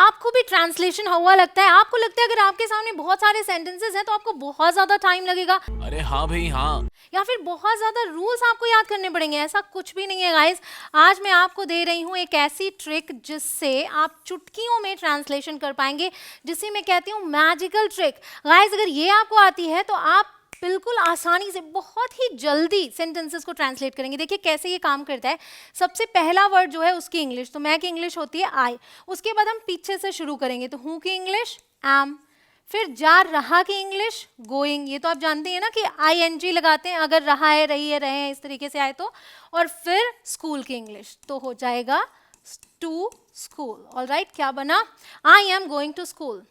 आपको भी ट्रांसलेशन हुआ लगता है? आपको लगता है अगर आपके सामने बहुत सारे सेंटेंसेस हैं तो आपको बहुत ज्यादा टाइम लगेगा? अरे हाँ भाई हाँ। या फिर बहुत ज्यादा रूल्स आपको याद करने पड़ेंगे? ऐसा कुछ भी नहीं है गाइस। आज मैं आपको दे रही हूँ एक ऐसी ट्रिक जिससे आप चुटकियों में ट्रांसलेशन कर पाएंगे, जिसे मैं कहती हूँ मैजिकल ट्रिक। गाइस अगर ये आपको आती है तो आप बिल्कुल आसानी से बहुत ही जल्दी सेंटेंसेस को ट्रांसलेट करेंगे। देखिए कैसे ये काम करता है। सबसे पहला वर्ड जो है उसकी इंग्लिश, तो मैं की इंग्लिश होती है आई। उसके बाद हम पीछे से शुरू करेंगे, तो हूँ की इंग्लिश एम। फिर जा रहा की इंग्लिश गोइंग, ये तो आप जानते हैं ना कि ING लगाते हैं अगर रहा है, रही है, रहे हैं इस तरीके से आए तो। और फिर स्कूल की इंग्लिश तो हो जाएगा टू स्कूल। ऑलराइट, क्या बना? I am going to school.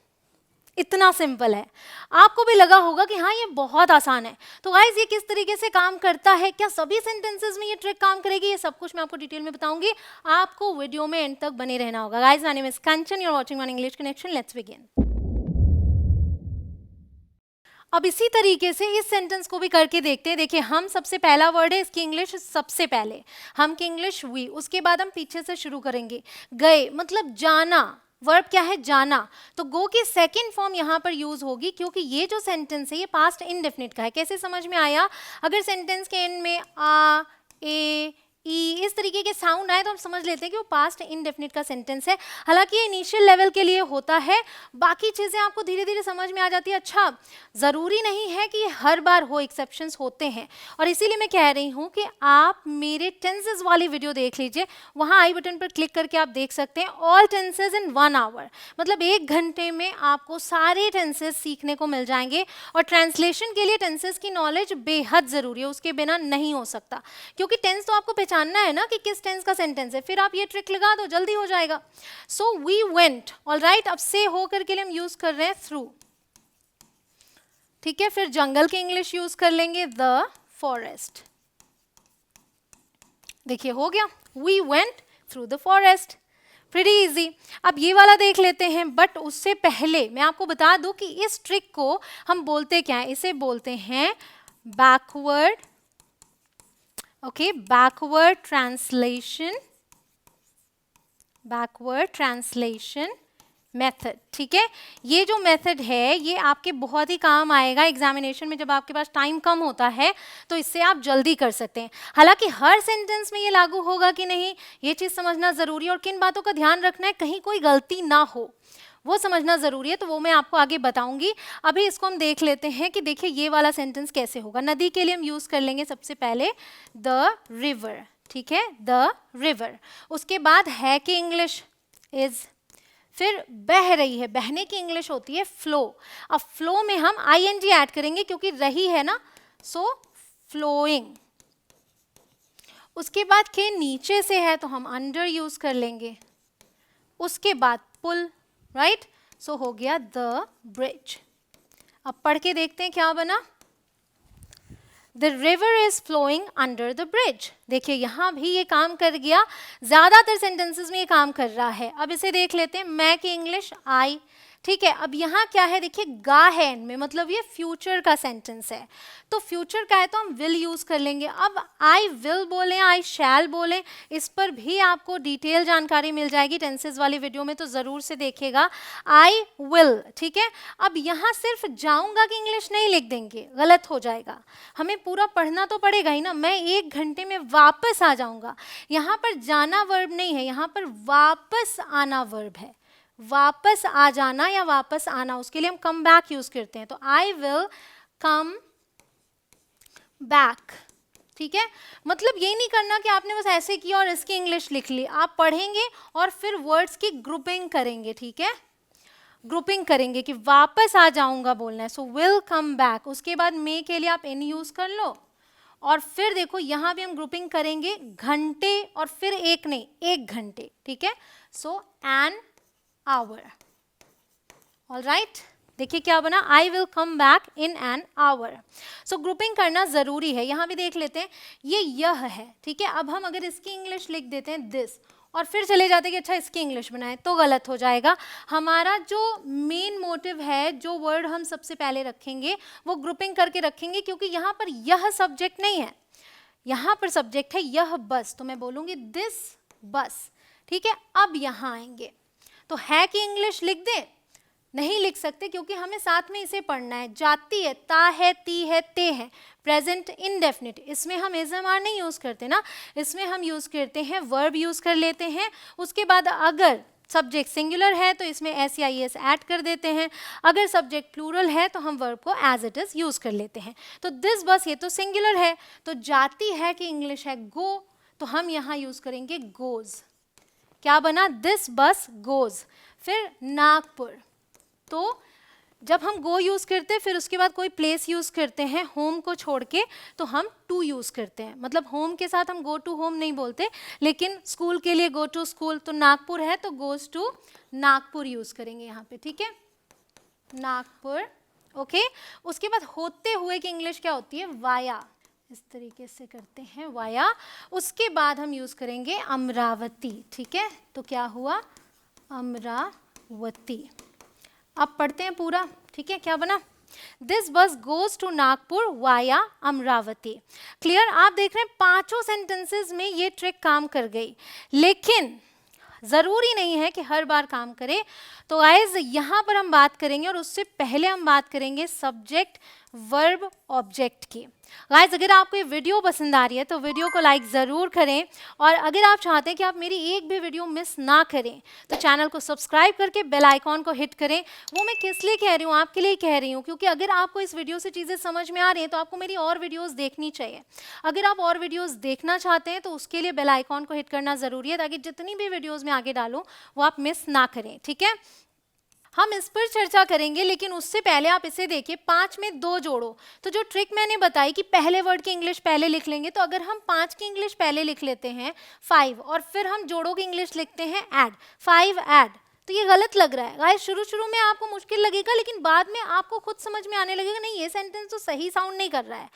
इतना सिंपल है। आपको भी लगा होगा कि हाँ ये बहुत आसान है। तो गाइस ये किस तरीके से काम करता है, क्या सभी सेंटेंसेस में ये ट्रिक काम करेगी, ये सब कुछ मैं आपको डिटेल में बताऊंगी। आपको वीडियो में एंड तक बने रहना होगा। Guys my name is Kanchan, you are watching One English Connection, let's begin. अब इसी तरीके से इस सेंटेंस को भी करके देखते हैं। देखिए हम सबसे पहला वर्ड है, इसकी इंग्लिश सबसे पहले हम की इंग्लिश वी, उसके बाद हम पीछे से शुरू करेंगे। गए मतलब जाना, वर्ब क्या है? जाना। तो गो की सेकंड फॉर्म यहाँ पर यूज होगी, क्योंकि ये जो सेंटेंस है ये पास्ट इंडेफिनिट का है। कैसे समझ में आया? अगर सेंटेंस के एंड में आ, ए, ई इस तरीके के साउंड आए तो हम समझ लेते हैं कि वो पास्ट इंडेफिनिट का सेंटेंस है। हालांकि ये इनिशियल लेवल के लिए होता है, बाकी चीज़ें आपको धीरे धीरे समझ में आ जाती है। अच्छा, ज़रूरी नहीं है कि ये हर बार हो, एक्सेप्शंस होते हैं। और इसीलिए मैं कह रही हूँ कि आप मेरे टेंसेज वाली वीडियो देख लीजिए, वहाँ आई बटन पर क्लिक करके आप देख सकते हैं ऑल टेंसेज इन 1 आवर। मतलब 1 घंटे में आपको सारे टेंसेज सीखने को मिल जाएंगे। और ट्रांसलेशन के लिए टेंसेज की नॉलेज बेहद ज़रूरी है, उसके बिना नहीं हो सकता। क्योंकि टेंस तो आपको पहचानना है ना कि किस टेंस का सेंटेंस है, फिर आप ये ट्रिक लगा दो, जल्दी हो जाएगा। So we went, alright. अब से होकर के लिए हम यूज कर रहे हैं थ्रू, ठीक है। फिर जंगल की इंग्लिश यूज कर लेंगे द फॉरेस्ट। देखिए हो गया, we went through the forest, pretty easy. अब ये वाला देख लेते हैं, बट उससे पहले मैं आपको बता दूं कि इस ट्रिक को हम बोलते क्या है। इसे बोलते हैं backward, okay, backward translation, backward translation method, ठीक है। ये जो मेथड है ये आपके बहुत ही काम आएगा एग्जामिनेशन में, जब आपके पास टाइम कम होता है तो इससे आप जल्दी कर सकते हैं। हालांकि हर सेंटेंस में ये लागू होगा कि नहीं, ये चीज़ समझना ज़रूरी है। और किन बातों का ध्यान रखना है, कहीं कोई गलती ना हो, वो समझना ज़रूरी है। तो वो मैं आपको आगे बताऊंगी। अभी इसको हम देख लेते हैं कि देखिए ये वाला सेंटेंस कैसे होगा। नदी के लिए हम यूज़ कर लेंगे सबसे पहले द रिवर, ठीक है, द रिवर। उसके बाद है कि इंग्लिश इज़, फिर बह रही है, बहने की इंग्लिश होती है फ्लो। अब फ्लो में हम ING ऐड करेंगे क्योंकि रही है ना, सो फ्लोइंग। उसके बाद के नीचे से है तो हम अंडर यूज कर लेंगे। उसके बाद पुल, राइट, सो हो गया द ब्रिज। अब पढ़ के देखते हैं क्या बना। The river is flowing under the bridge। देखिए यहाँ भी ये काम कर गया, ज़्यादातर सेंटेंसेस में ये काम कर रहा है। अब इसे देख लेते हैं, मैं की इंग्लिश आई, ठीक है। अब यहाँ क्या है, देखिए गा है एंड में, मतलब ये फ्यूचर का सेंटेंस है। तो फ्यूचर का है तो हम विल यूज़ कर लेंगे। अब आई विल बोलें, आई शैल बोलें, इस पर भी आपको डिटेल जानकारी मिल जाएगी टेंसेस वाली वीडियो में, तो ज़रूर से देखिएगा। आई विल, ठीक है। अब यहाँ सिर्फ जाऊँगा कि इंग्लिश नहीं लिख देंगे, गलत हो जाएगा। हमें पूरा पढ़ना तो पड़ेगा ही ना। मैं 1 घंटे में वापस आ जाऊँगा, यहाँ पर जाना वर्ब नहीं है, यहाँ पर वापस आना वर्ब है। वापस आ जाना या वापस आना, उसके लिए हम कम बैक यूज करते हैं। तो आई विल कम बैक, ठीक है। मतलब ये नहीं करना कि आपने बस ऐसे किया और इसकी इंग्लिश लिख ली। आप पढ़ेंगे और फिर वर्ड्स की ग्रुपिंग करेंगे, ठीक है, ग्रुपिंग करेंगे कि वापस आ जाऊंगा बोलना है। So will come back. उसके बाद मे के लिए आप इन यूज कर लो। और फिर देखो यहाँ भी हम ग्रुपिंग करेंगे घंटे, और फिर एक नहीं, 1 घंटे, ठीक है। सो एन आवर, ऑल राइट। देखिए क्या बना, I will come back in an hour. So grouping करना जरूरी है। यहाँ भी देख लेते हैं, ये यह है, ठीक है। अब हम अगर इसकी इंग्लिश लिख देते हैं दिस, और फिर चले जाते हैं कि अच्छा इसकी इंग्लिश बनाए, तो गलत हो जाएगा। हमारा जो मेन मोटिव है, जो वर्ड हम सबसे पहले रखेंगे वो ग्रुपिंग करके रखेंगे, क्योंकि यहाँ पर यह सब्जेक्ट नहीं है, यहाँ पर सब्जेक्ट है यह बस। तो मैं बोलूँगी दिस बस, ठीक है। अब यहाँ आएंगे तो है कि इंग्लिश लिख दें? नहीं लिख सकते क्योंकि हमें साथ में इसे पढ़ना है। जाती है, ता है, ती है, ते है, प्रेजेंट इंडेफिनिट, इसमें हम एसएमआर नहीं यूज करते ना, इसमें हम यूज करते हैं वर्ब यूज कर लेते हैं। उसके बाद अगर सब्जेक्ट सिंगुलर है तो इसमें एस या एस ऐड कर देते हैं, अगर सब्जेक्ट प्लूरल है तो हम वर्ब को एज इट इज यूज कर लेते हैं। तो दिस बस ये तो सिंगुलर है, तो जाती है कि इंग्लिश है गो, तो हम यहाँ यूज करेंगे गोज। क्या बना? This bus goes. फिर नागपुर, तो जब हम गो यूज करते हैं फिर उसके बाद कोई प्लेस यूज करते हैं होम को छोड़ के, तो हम टू यूज करते हैं। मतलब होम के साथ हम गो टू होम नहीं बोलते, लेकिन स्कूल के लिए गो टू स्कूल, तो नागपुर है तो गोज टू नागपुर यूज करेंगे यहाँ पे, ठीक है, नागपुर। ओके, उसके बाद होते हुए की इंग्लिश क्या होती है? वाया, इस तरीके से करते हैं वाया। उसके बाद हम यूज करेंगे अमरावती, ठीक है, तो क्या हुआ? अमरावती। अब पढ़ते हैं पूरा, ठीक है, क्या बना? This bus goes to Nagpur via Amravati. Clear? आप देख रहे हैं पांचों सेंटेंसेस में ये ट्रिक काम कर गई, लेकिन जरूरी नहीं है कि हर बार काम करे। तो गाइस यहाँ पर हम बात करेंगे, और उससे पहले हम बात करेंगे सब्जेक्ट वर्ब ऑब्जेक्ट की। गाइस अगर आपको ये वीडियो पसंद आ रही है तो वीडियो को लाइक ज़रूर करें, और अगर आप चाहते हैं कि आप मेरी एक भी वीडियो मिस ना करें तो चैनल को सब्सक्राइब करके बेल आइकॉन को हिट करें। वो मैं किस लिए कह रही हूँ? आपके लिए कह रही हूँ, क्योंकि अगर आपको इस वीडियो से चीज़ें समझ में आ रही हैं तो आपको मेरी और वीडियोज़ देखनी चाहिए। अगर आप और वीडियोज़ देखना चाहते हैं तो उसके लिए बेल आइकॉन को हिट करना ज़रूरी है, ताकि जितनी भी वीडियोज़ मैं आगे डालूँ वो आप मिस ना करें, ठीक है। हम इस पर चर्चा करेंगे, लेकिन उससे पहले आप इसे देखिए, 5 में 2 जोड़ो। तो जो ट्रिक मैंने बताई कि पहले वर्ड की इंग्लिश पहले लिख लेंगे, तो अगर हम 5 की इंग्लिश पहले लिख लेते हैं 5, और फिर हम जोड़ों की इंग्लिश लिखते हैं ऐड, 5 ऐड, तो ये गलत लग रहा है। गाइस शुरू में आपको मुश्किल लगेगा, लेकिन बाद में आपको खुद समझ में आने लगेगा, नहीं ये सेंटेंस तो सही साउंड नहीं कर रहा है,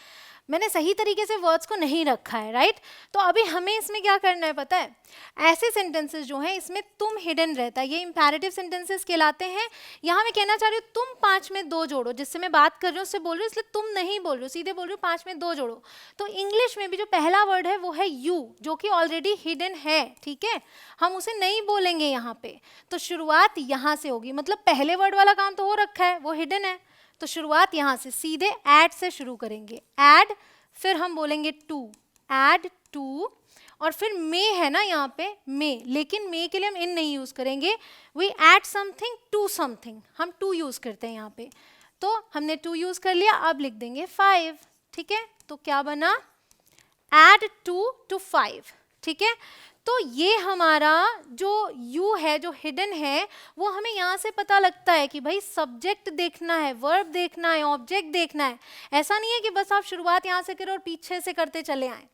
मैंने सही तरीके से वर्ड्स को नहीं रखा है, राइट। तो अभी हमें इसमें क्या करना है पता है? ऐसे सेंटेंसेस जो हैं इसमें तुम हिडन रहता है, ये इंपैरेटिव सेंटेंसेस कहलाते हैं। यहाँ मैं कहना चाह रही हूँ तुम 5 में 2 जोड़ो, जिससे मैं बात कर रही हूँ उससे बोल रही हूँ, इसलिए तुम नहीं बोल रही हूँ, सीधे बोल रही हूँ 5 में 2 जोड़ो। तो इंग्लिश में भी जो पहला वर्ड है वो है यू, जो कि ऑलरेडी हिडन है, ठीक है, हम उसे नहीं बोलेंगे यहाँ पे। तो शुरुआत यहाँ से होगी, मतलब पहले वर्ड वाला काम तो हो रखा है, वो हिडन है, तो शुरुआत यहाँ से सीधे ऐड से शुरू करेंगे, ऐड, फिर हम बोलेंगे टू, ऐड टू, और फिर मे है ना यहाँ पे मे, लेकिन मे के लिए हम इन नहीं यूज करेंगे, we add something to something, हम टू यूज करते हैं यहाँ पे। तो हमने टू यूज कर लिया, अब लिख देंगे 5, ठीक है। तो क्या बना? ऐड 2 to 5, ठीक है। तो ये हमारा जो यू है, जो हिडन है, वो हमें यहाँ से पता लगता है कि भाई सब्जेक्ट देखना है, वर्ब देखना है, ऑब्जेक्ट देखना है। ऐसा नहीं है कि बस आप शुरुआत यहाँ से करें और पीछे से करते चले आए,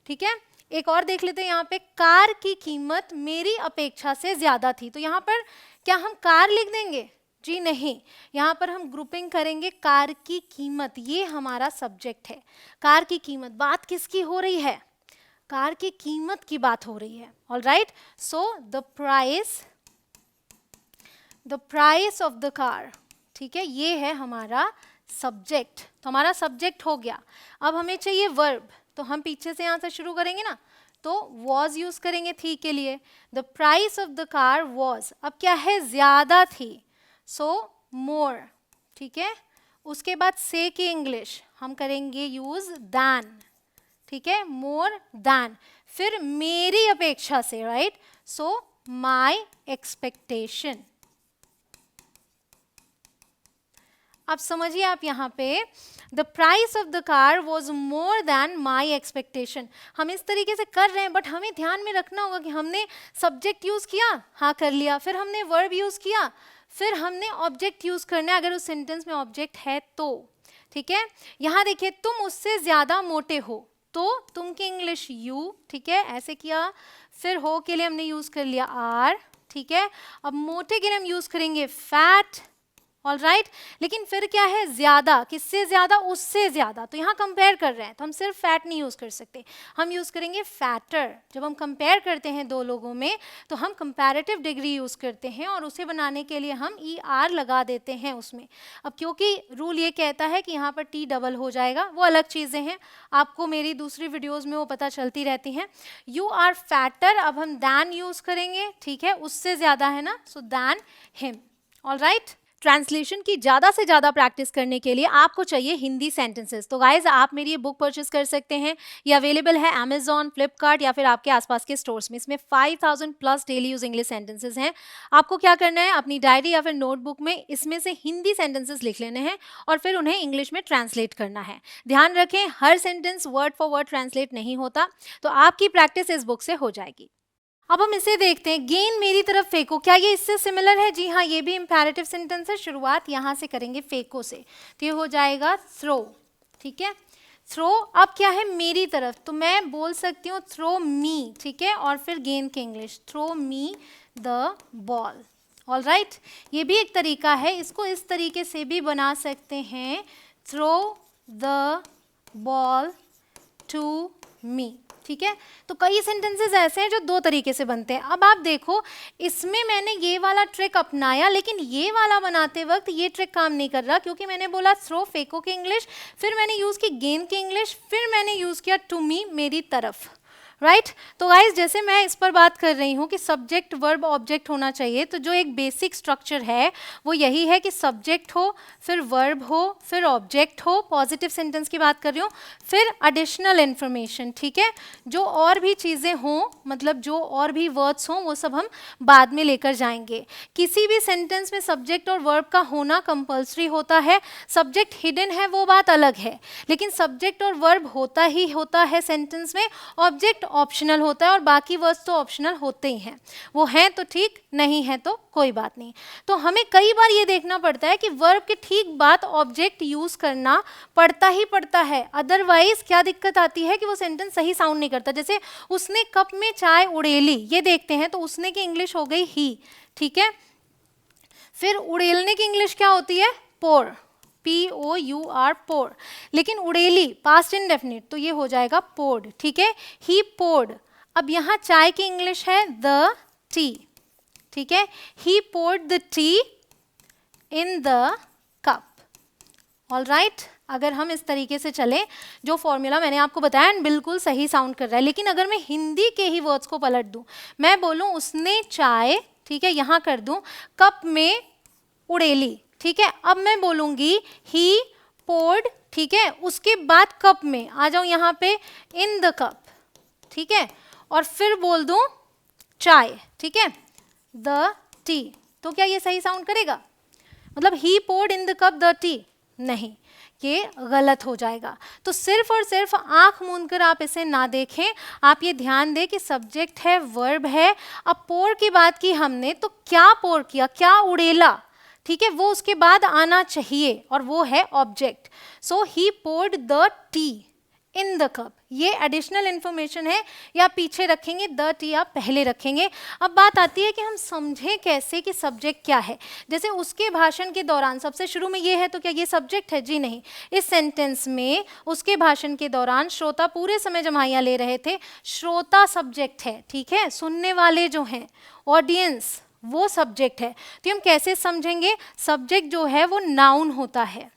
ठीक है। एक और देख लेते हैं यहाँ पे, कार की कीमत मेरी अपेक्षा से ज्यादा थी। तो यहाँ पर क्या हम कार लिख देंगे? जी नहीं, यहाँ पर हम ग्रुपिंग करेंगे, कार की कीमत, ये हमारा सब्जेक्ट है। कार की कीमत, बात किसकी हो रही है? कार की कीमत की बात हो रही है, all right. So the price of the car, ठीक है, ये है हमारा सब्जेक्ट। तो हमारा सब्जेक्ट हो गया। अब हमें चाहिए वर्ब, तो हम पीछे से यहाँ से शुरू करेंगे ना, तो वॉज यूज करेंगे थी के लिए। The price of the car was, अब क्या है? ज्यादा थी, सो मोर, ठीक है। उसके बाद से की इंग्लिश हम करेंगे यूज दैन, ठीक है, मोर दैन। फिर मेरी अपेक्षा से, राइट, सो माई एक्सपेक्टेशन। अब समझिए आप यहाँ पे, the price of the car was more than my expectation. हम इस तरीके से कर रहे हैं, बट हमें ध्यान में रखना होगा कि हमने सब्जेक्ट यूज किया, हाँ कर लिया, फिर हमने वर्ब यूज किया, फिर हमने ऑब्जेक्ट यूज करना है अगर उस सेंटेंस में ऑब्जेक्ट है तो, ठीक है। यहाँ देखिए, तुम उससे ज्यादा मोटे हो, तो तुम की इंग्लिश यू, ठीक है, ऐसे किया। फिर हो के लिए हमने यूज कर लिया आर, ठीक है। अब मोटे के लिए हम यूज करेंगे फैट, ऑल राइट। लेकिन फिर क्या है, ज्यादा, किससे ज्यादा, उससे ज्यादा, तो यहाँ कंपेयर कर रहे हैं तो हम सिर्फ फैट नहीं यूज कर सकते, हम यूज करेंगे फैटर। जब हम कंपेयर करते हैं दो लोगों में तो हम कंपैरेटिव डिग्री यूज करते हैं और उसे बनाने के लिए हम ER लगा देते हैं उसमें। अब क्योंकि रूल ये कहता है कि यहाँ पर T डबल हो जाएगा, वो अलग चीजें हैं, आपको मेरी दूसरी वीडियोज में वो पता चलती रहती हैं। यू आर फैटर, अब हम दैन यूज करेंगे, ठीक है, उससे ज्यादा है ना, so than him, all right. Translation की ज़्यादा से ज़्यादा प्रैक्टिस करने के लिए आपको चाहिए हिंदी सेंटेंसेस। तो गाइज आप मेरी ये बुक परचेज कर सकते हैं, ये अवेलेबल है अमेजॉन, फ्लिपकार्ट या फिर आपके आसपास के स्टोर्स में। इसमें 5000 plus daily use English sentences हैं। आपको क्या करना है, अपनी डायरी या फिर नोटबुक में इसमें से हिंदी सेंटेंसेस लिख लेने हैं और फिर उन्हें इंग्लिश में ट्रांसलेट करना है। ध्यान रखें, हर sentence word for word translate नहीं होता, तो आपकी प्रैक्टिस इस बुक से हो जाएगी। अब हम इसे देखते हैं, गेंद मेरी तरफ फेंको, क्या ये इससे सिमिलर है? जी हाँ, ये भी इंपैरेटिव सेंटेंस है। शुरुआत यहाँ से करेंगे फेंको से, तो ये हो जाएगा थ्रो, ठीक है, थ्रो। अब क्या है, मेरी तरफ, तो मैं बोल सकती हूँ थ्रो मी, ठीक है, और फिर गेंद के English, throw me the ball, all right. ये भी एक तरीका है, इसको इस तरीके से भी बना सकते हैं, throw the ball to me, ठीक है। तो कई सेंटेंसेस ऐसे हैं जो दो तरीके से बनते हैं। अब आप देखो, इसमें मैंने ये वाला ट्रिक अपनाया, लेकिन ये वाला बनाते वक्त ये ट्रिक काम नहीं कर रहा, क्योंकि मैंने बोला थ्रो फेंको के इंग्लिश, फिर मैंने यूज़ की गेंद के इंग्लिश, फिर मैंने यूज़ किया टू मी, मेरी तरफ, राइट। तो गाइज जैसे मैं इस पर बात कर रही हूँ कि सब्जेक्ट वर्ब ऑब्जेक्ट होना चाहिए, तो जो एक बेसिक स्ट्रक्चर है वो यही है कि सब्जेक्ट हो, फिर वर्ब हो, फिर ऑब्जेक्ट हो, पॉजिटिव सेंटेंस की बात कर रही हूँ, फिर एडिशनल इन्फॉर्मेशन, ठीक है, जो और भी चीज़ें हों, मतलब जो और भी वर्ड्स हों वो सब हम बाद में लेकर जाएंगे। किसी भी सेंटेंस में सब्जेक्ट और वर्ब का होना कंपल्सरी होता है, सब्जेक्ट हिडन है वो बात अलग है, लेकिन सब्जेक्ट और वर्ब होता ही होता है सेंटेंस में, ऑब्जेक्ट ऑप्शनल होता है और बाकी वर्ड्स तो ऑप्शनल होते ही हैं, वो हैं तो ठीक, नहीं है तो कोई बात नहीं। तो हमें कई बार ये देखना पड़ता है कि वर्ब के ठीक बाद ऑब्जेक्ट यूज करना पड़ता ही पड़ता है, अदरवाइज क्या दिक्कत आती है कि वो सेंटेंस सही साउंड नहीं करता। जैसे उसने कप में चाय उड़ेली, ये देखते हैं, तो उसने की इंग्लिश हो गई ही, ठीक है, फिर उड़ेलने की इंग्लिश क्या होती है, पोर, POUR, पोर, लेकिन उड़ेली पास्ट इंडेफिनिट, तो ये हो जाएगा पोर्ड, ठीक है, ही पोर्ड। अब यहाँ चाय की इंग्लिश है द टी, ठीक है, he poured the tea in the cup, all right. अगर हम इस तरीके से चलें, जो फॉर्मूला मैंने आपको बताया बिल्कुल सही साउंड कर रहा है, लेकिन अगर मैं हिंदी के ही वर्ड्स को पलट दूं, मैं बोलूं उसने चाय, ठीक है, यहाँ कर दूं कप में उड़ेली, ठीक है, अब मैं बोलूंगी ही पोर्ड, ठीक है, उसके बाद कप में आ जाऊं यहाँ पे इन द कप, ठीक है, और फिर बोल दूं चाय, ठीक है, द टी, तो क्या ये सही साउंड करेगा? मतलब he poured in the cup the tea, नहीं, ये गलत हो जाएगा। तो सिर्फ और सिर्फ आंख मूंद कर आप इसे ना देखें, आप ये ध्यान दें कि सब्जेक्ट है, वर्ब है, अब पोर की बात की हमने, तो क्या पोर किया, क्या उड़ेला, ठीक है, वो उसके बाद आना चाहिए और वो है object. So he poured the tea in the cup, ये एडिशनल इन्फॉर्मेशन है, या पीछे रखेंगे, द टी आप पहले रखेंगे। अब बात आती है कि हम समझें कैसे कि सब्जेक्ट क्या है। जैसे उसके भाषण के दौरान सबसे शुरू में ये है, तो क्या ये सब्जेक्ट है? जी नहीं। इस सेंटेंस में उसके भाषण के दौरान श्रोता पूरे समय जमाइयाँ ले रहे थे, श्रोता सब्जेक्ट है, ठीक है, सुनने वाले जो हैं, ऑडियंस, वो सब्जेक्ट है। तो हम कैसे समझेंगे? सब्जेक्ट जो है वो नाउन होता है।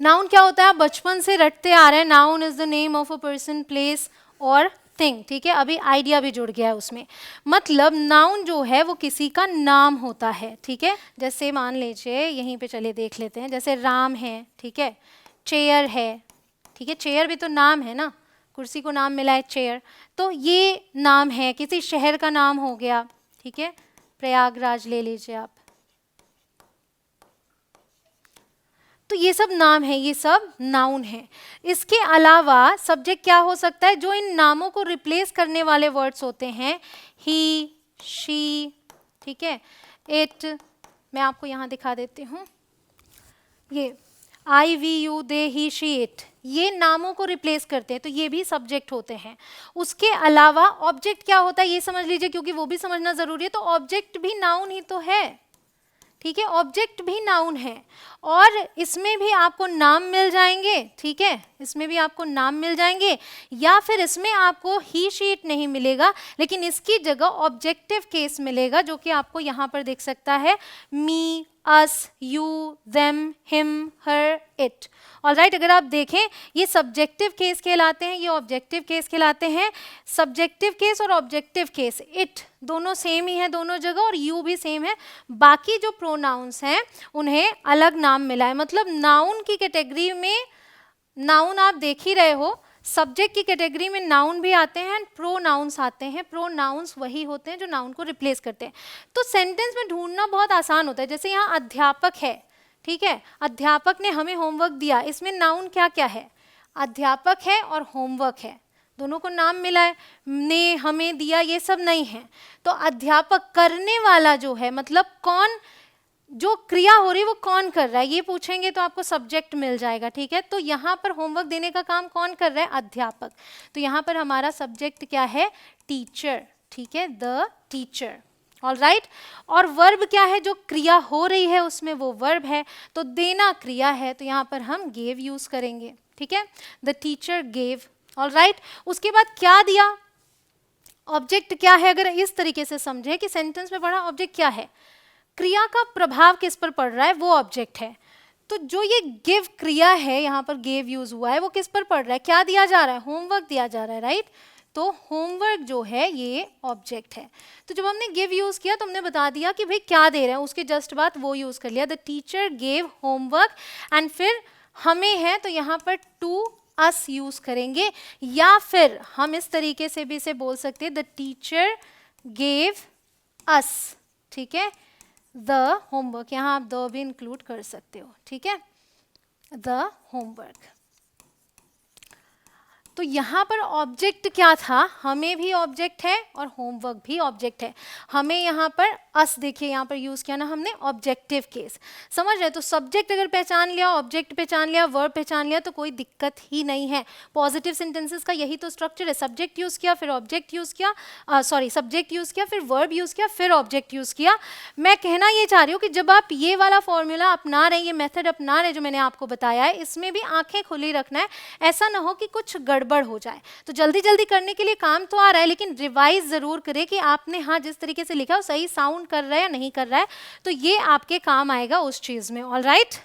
नाउन क्या होता है? आप बचपन से रटते आ रहे हैं, noun is the name of a person, place और थिंग, ठीक है, अभी आइडिया भी जुड़ गया है उसमें। मतलब नाउन जो है वो किसी का नाम होता है, ठीक है। जैसे मान लीजिए यहीं पे चलिए देख लेते हैं, जैसे राम है, ठीक है, चेयर है, ठीक है, चेयर भी तो नाम है ना, कुर्सी को नाम मिला है चेयर, तो ये नाम है। किसी शहर का नाम हो गया, ठीक है, प्रयागराज ले लीजिए आप, तो ये सब नाम है, ये सब नाउन है। इसके अलावा सब्जेक्ट क्या हो सकता है? जो इन नामों को रिप्लेस करने वाले वर्ड्स होते हैं, ही, शी, ठीक है, इट, मैं आपको यहाँ दिखा देती हूँ, ये I, we, you, they, he, she, it, ये नामों को रिप्लेस करते हैं, तो ये भी सब्जेक्ट होते हैं। उसके अलावा ऑब्जेक्ट क्या होता है ये समझ लीजिए, क्योंकि वो भी समझना जरूरी है। तो ऑब्जेक्ट भी नाउन ही तो है, ठीक है, ऑब्जेक्ट भी नाउन है और इसमें भी आपको नाम मिल जाएंगे, ठीक है, इसमें भी आपको नाम मिल जाएंगे, या फिर इसमें आपको ही शीट नहीं मिलेगा, लेकिन इसकी जगह ऑब्जेक्टिव केस मिलेगा, जो कि आपको यहाँ पर दिख सकता है, me, us, you, them, him, her, it. Alright, अगर आप देखें ये सब्जेक्टिव केस कहलाते हैं, ये ऑब्जेक्टिव केस कहलाते हैं। सब्जेक्टिव केस और ऑब्जेक्टिव केस, इट दोनों सेम ही है दोनों जगह, और यू भी सेम है। बाकी जो प्रोनाउंस हैं उन्हें अलग नाम मिला है, मतलब नाउन की कैटेगरी में नाउन आप देख ही रहे हो, सब्जेक्ट की कैटेगरी में नाउन भी आते हैं एंड प्रोनाउंस आते हैं। प्रोनाउंस वही होते हैं जो नाउन को रिप्लेस करते हैं। तो सेंटेंस में ढूंढना बहुत आसान होता है। जैसे यहाँ अध्यापक है, ठीक है, अध्यापक ने हमें होमवर्क दिया, इसमें नाउन क्या क्या है, अध्यापक है और होमवर्क है, दोनों को नाम मिला है। ने, हमें दिया, ये सब नहीं है। तो अध्यापक करने वाला जो है, मतलब कौन, जो क्रिया हो रही है वो कौन कर रहा है, ये पूछेंगे तो आपको सब्जेक्ट मिल जाएगा, ठीक है। तो यहाँ पर होमवर्क देने का काम कौन कर रहा है, अध्यापक। तो यहाँ पर हमारा सब्जेक्ट क्या है, टीचर, ठीक है, द टीचर। ऑलराइट, और वर्ब क्या है, जो क्रिया हो रही है उसमें वो वर्ब है, तो देना क्रिया है, तो यहाँ पर हम गेव यूज करेंगे, ठीक है, द टीचर गेव। ऑलराइट, उसके बाद क्या दिया, ऑब्जेक्ट क्या है। अगर इस तरीके से समझे कि सेंटेंस में पढ़ा ऑब्जेक्ट क्या है, क्रिया का प्रभाव किस पर पड़ रहा है, वो ऑब्जेक्ट है। तो जो ये गिव क्रिया है, यहाँ पर गेव यूज हुआ है, वो किस पर पड़ रहा है, क्या दिया जा रहा है, होमवर्क दिया जा रहा है, राइट। तो होमवर्क जो है ये ऑब्जेक्ट है। तो जब हमने गिव यूज किया तो हमने बता दिया कि भाई क्या दे रहे हैं, उसके जस्ट बाद वो यूज कर लिया, the teacher gave homework, and फिर हमें है तो यहाँ पर टू अस यूज करेंगे, या फिर हम इस तरीके से भी इसे बोल सकते हैं, द टीचर गेव अस, ठीक है, द होमवर्क, यहाँ आप द भी इंक्लूड कर सकते हो, ठीक है, द होमवर्क। तो यहाँ पर ऑब्जेक्ट क्या था, हमें भी ऑब्जेक्ट है और होमवर्क भी ऑब्जेक्ट है। हमें यहाँ पर अस, देखिए यहाँ पर यूज किया ना हमने ऑब्जेक्टिव केस, समझ रहे। तो सब्जेक्ट अगर पहचान लिया, ऑब्जेक्ट पहचान लिया, वर्ब पहचान लिया, तो कोई दिक्कत ही नहीं है। पॉजिटिव सेंटेंसेस का यही तो स्ट्रक्चर है, सब्जेक्ट यूज किया, फिर ऑब्जेक्ट यूज किया, सॉरी सब्जेक्ट यूज किया, फिर वर्ब यूज किया, फिर ऑब्जेक्ट यूज किया। मैं कहना ये चाह रही हूँ कि जब आप ये वाला फॉर्मूला अपना रहे हैं, ये मेथड अपना रहे हैं जो मैंने आपको बताया है, इसमें भी आंखें खुली रखना है, ऐसा ना हो कि कुछ गड़बड़ हो जाए। तो जल्दी जल्दी करने के लिए काम तो आ रहा है, लेकिन रिवाइज जरूर करें कि आपने हाँ जिस तरीके से लिखा है वो सही साउंड कर रहा है या नहीं कर रहा है, तो ये आपके काम आएगा उस चीज में। ऑलराइट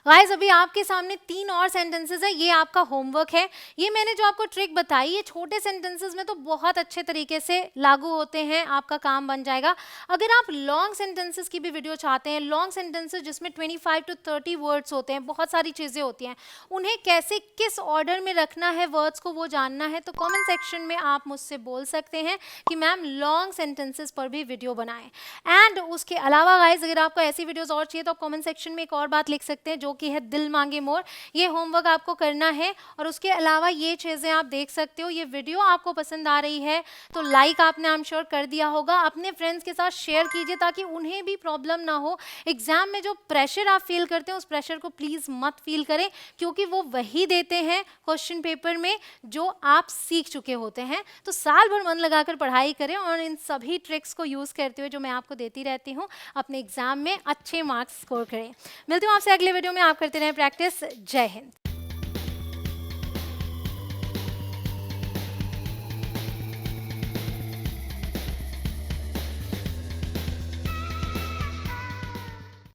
गाइस, अभी आपके सामने 3 और सेंटेंसेस है, ये आपका होमवर्क है। ये मैंने जो आपको ट्रिक बताई, ये छोटे सेंटेंसेस में तो बहुत अच्छे तरीके से लागू होते हैं, आपका काम बन जाएगा। अगर आप लॉन्ग सेंटेंसेस की भी वीडियो चाहते हैं, लॉन्ग सेंटेंसेस जिसमें 25 to 30 वर्ड्स होते हैं, बहुत सारी चीज़ें होती हैं, उन्हें कैसे किस ऑर्डर में रखना है वर्ड्स को, वो जानना है तो कॉमेंट सेक्शन में आप मुझसे बोल सकते हैं कि मैम लॉन्ग सेंटेंसेस पर भी वीडियो बनाएं। एंड उसके अलावा गाइज, अगर आपको ऐसी वीडियोस और चाहिए तो आप कॉमेंट सेक्शन में एक और बात लिख सकते हैं, जो कि है दिल मांगे मोर। ये होमवर्क आपको करना है, और उसके अलावा ये चीज़ें आप देख सकते हो। ये वीडियो आपको पसंद आ रही है तो लाइक आपने आई एम श्योर कर दिया होगा, अपने फ्रेंड्स के साथ शेयर कीजिए ताकि उन्हें भी प्रॉब्लम ना हो। एग्जाम में जो प्रेशर आप फील करते हैं उस प्रेशर को प्लीज़ मत फील करें, क्योंकि वो वही देते हैं क्वेश्चन पेपर में जो आप सीख चुके होते हैं। तो साल भर मन लगाकर पढ़ाई करें और इन सभी ट्रिक्स को यूज़ करते हुए जो मैं आपको देती रहती हूँ, अपने एग्जाम में अच्छे मार्क्स स्कोर करें। मिलती हूँ आपसे अगले वीडियो में, आप करते रहें प्रैक्टिस। जय हिंद।